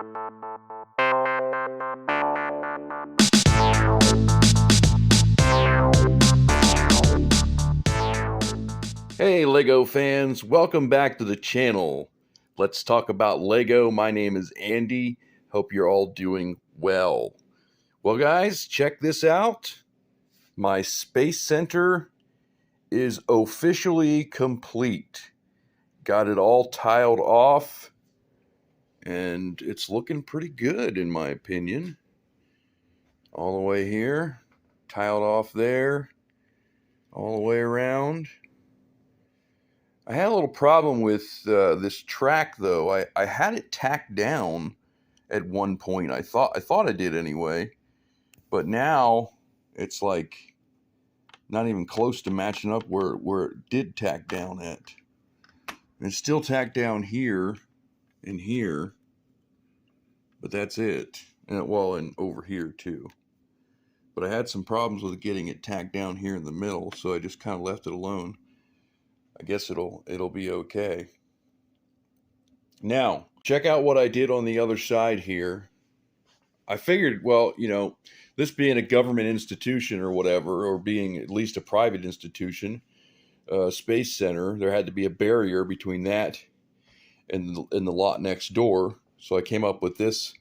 Hey Lego fans, welcome back to the channel. Let's talk about Lego. My name is Andy. Hope you're all doing well. Well guys, check this out. My Space Center is officially complete. Got it all tiled off and it's looking pretty good in my opinion. All the way here, tiled off there, all the way around. I had a little problem with this track though. I had it tacked down at one point. I thought I did anyway, but now it's like not even close to matching up where it did tack down at. And it's still tacked down here and here, but that's it. And well, and over here too. But I had some problems with getting it tacked down here in the middle, so I just kind of left it alone. I guess it'll be okay. Now, check out what I did on the other side here. I figured, well, this being a government institution or whatever, or being at least a private institution, Space Center, there had to be a barrier between that and the lot next door. So I came up with this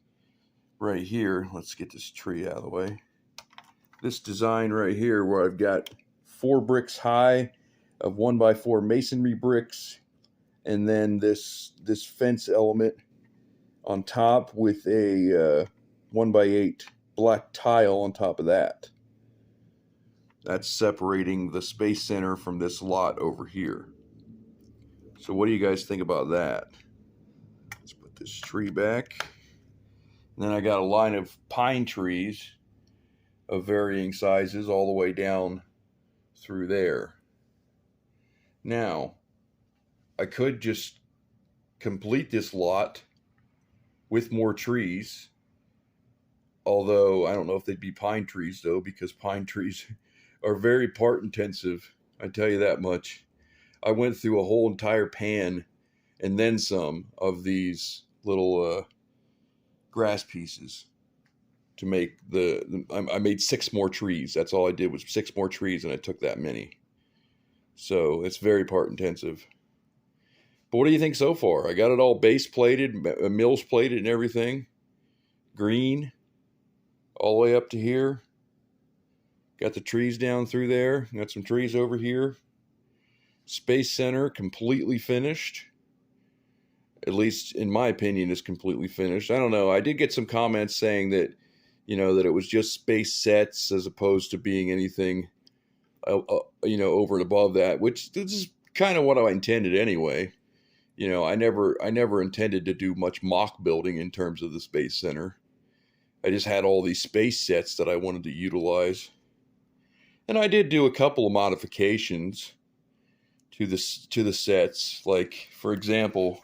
right here. Let's get this tree out of the way. This design right here where I've got 4 bricks high of 1x4 masonry bricks, and then this fence element on top with a 1x8 black tile on top of that. That's separating the Space Center from this lot over here. So what do you guys think about that? Let's put this tree back. And then I got a line of pine trees of varying sizes all the way down through there. Now, I could just complete this lot with more trees, although I don't know if they'd be pine trees though, because pine trees are very part intensive. I tell you that much. I went through a whole entire pan and then some of these little grass pieces to make I made 6 more trees. That's all I did was 6 more trees, and I took that many. So it's very part intensive. But what do you think so far? I got it all base plated, mills plated and everything. Green, all the way up to here. Got the trees down through there. Got some trees over here. Space Center completely finished. At least in my opinion, is completely finished. I don't know. I did get some comments saying that, that it was just space sets as opposed to being anything, over and above that, which this is kind of what I intended anyway. I never intended to do much mock building in terms of the Space Center. I just had all these space sets that I wanted to utilize. And I did do a couple of modifications to the sets. Like, for example,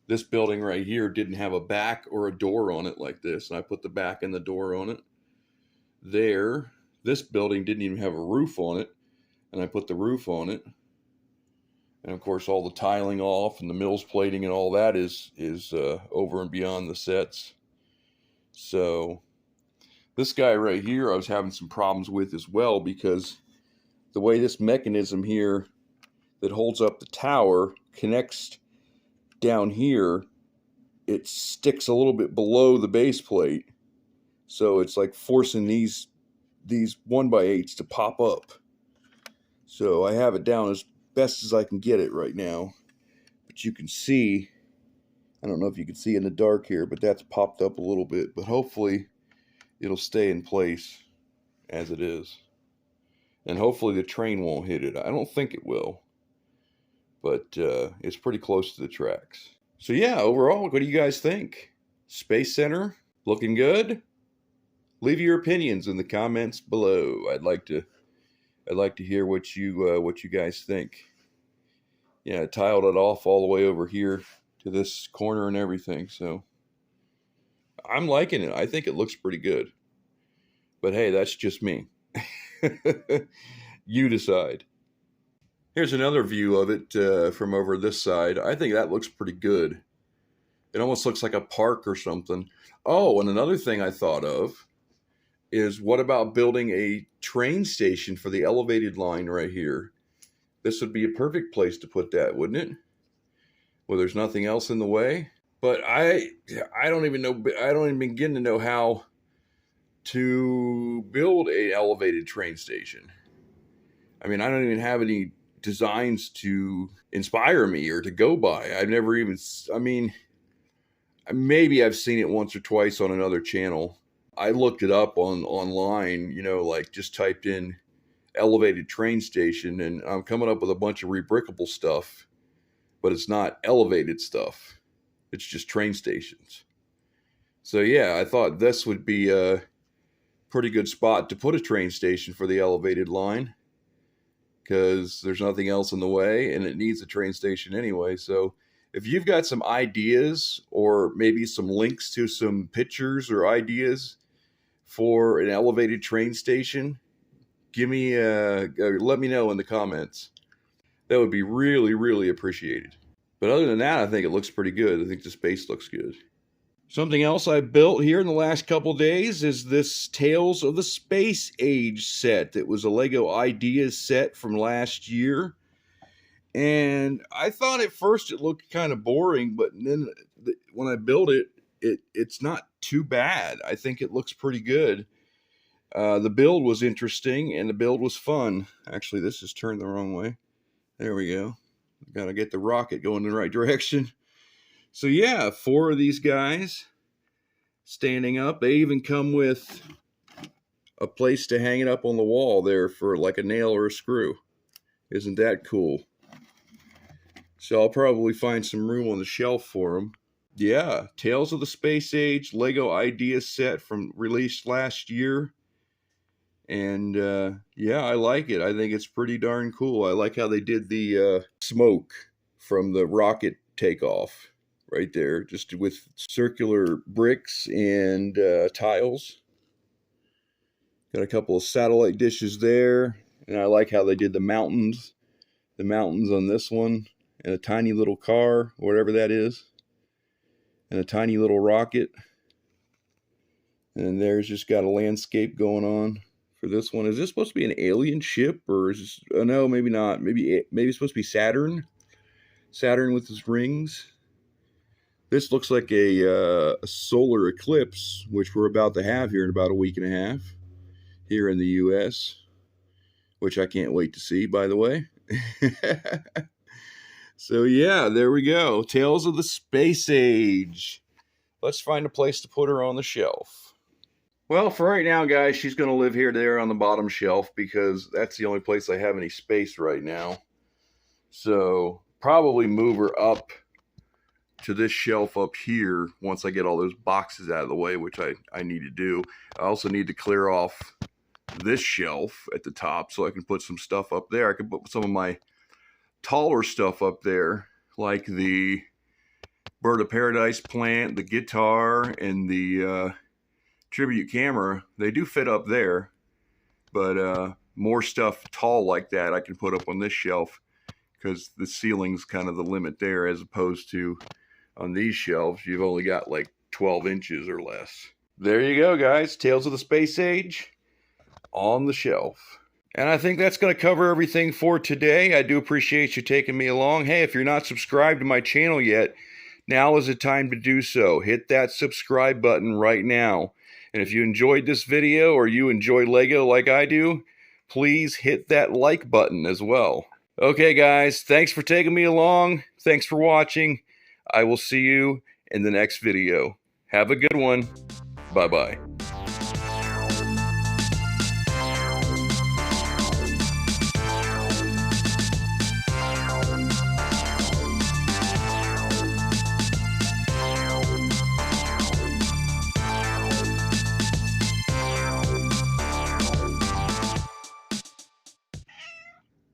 this building right here didn't have a back or a door on it like this, and I put the back and the door on it. There, this building didn't even have a roof on it, and I put the roof on it. And of course, all the tiling off and the mills plating and all that is over and beyond the sets. So this guy right here, I was having some problems with as well, because the way this mechanism here that holds up the tower connects down here, it sticks a little bit below the base plate. So it's like forcing these 1x8s to pop up. So I have it down as best as I can get it right now. But you can see, I don't know if you can see in the dark here, but that's popped up a little bit. But hopefully it'll stay in place as it is. And hopefully the train won't hit it. I don't think it will. But it's pretty close to the tracks. So yeah, overall, what do you guys think? Space Center, looking good? Leave your opinions in the comments below. I'd like to hear what you guys think. Yeah, I tiled it off all the way over here to this corner and everything. So I'm liking it. I think it looks pretty good. But hey, that's just me. You decide. Here's another view of it from over this side. I think that looks pretty good. It almost looks like a park or something. Oh, and another thing I thought of is, what about building a train station for the elevated line right here? This would be a perfect place to put that, wouldn't it? Well, there's nothing else in the way. But I don't even know, I don't even begin to know how to build an elevated train station. I mean, I don't even have any designs to inspire me or to go by. I've never even, I mean, maybe I've seen it once or twice on another channel. I looked it up online, you know, like just typed in elevated train station, and I'm coming up with a bunch of rebrickable stuff, but it's not elevated stuff. It's just train stations. So yeah, I thought this would be a pretty good spot to put a train station for the elevated line, because there's nothing else in the way and it needs a train station anyway. So if you've got some ideas or maybe some links to some pictures or ideas for an elevated train station, give me let me know in the comments. That would be really, really appreciated. But other than that, I think it looks pretty good. I think the space looks good. Something else I built here in the last couple days is this Tales of the Space Age set. It was a Lego Ideas set from last year. And I thought at first it looked kind of boring, but then when I built it, it's not too bad. I think it looks pretty good. The build was interesting and the build was fun. Actually, this is turned the wrong way. There we go. Gotta get the rocket going in the right direction. So yeah, 4 of these guys standing up. They even come with a place to hang it up on the wall there for like a nail or a screw. Isn't that cool? So I'll probably find some room on the shelf for them. Yeah, Tales of the Space Age Lego Ideas set from released last year. And yeah, I like it. I think it's pretty darn cool. I like how they did the smoke from the rocket takeoff right there, just with circular bricks and tiles. Got a couple of satellite dishes there. And I like how they did the mountains on this one, and a tiny little car, whatever that is, and a tiny little rocket. And there's just got a landscape going on for this one. Is this supposed to be an alien ship, or is this, oh no, maybe not. Maybe it's supposed to be Saturn. Saturn with his rings. This looks like a solar eclipse, which we're about to have here in about a week and a half here in the US, which I can't wait to see, by the way. So yeah, there we go. Tales of the Space Age. Let's find a place to put her on the shelf. Well, for right now, guys, she's going to live here, there on the bottom shelf, because that's the only place I have any space right now. So probably move her up to this shelf up here once I get all those boxes out of the way, which I need to do. I also need to clear off this shelf at the top so I can put some stuff up there. I can put some of my taller stuff up there, like the Bird of Paradise plant, the guitar, and the tribute camera. They do fit up there, but more stuff tall like that I can put up on this shelf, because the ceiling's kind of the limit there, as opposed to on these shelves you've only got like 12 inches or less. There you go, guys. Tales of the Space Age on the shelf. And I think that's going to cover everything for today. I do appreciate you taking me along. Hey, if you're not subscribed to my channel yet, now is the time to do so. Hit that subscribe button right now. And if you enjoyed this video, or you enjoy Lego like I do, please hit that like button as well. Okay, guys, thanks for taking me along. Thanks for watching. I will see you in the next video. Have a good one. Bye-bye.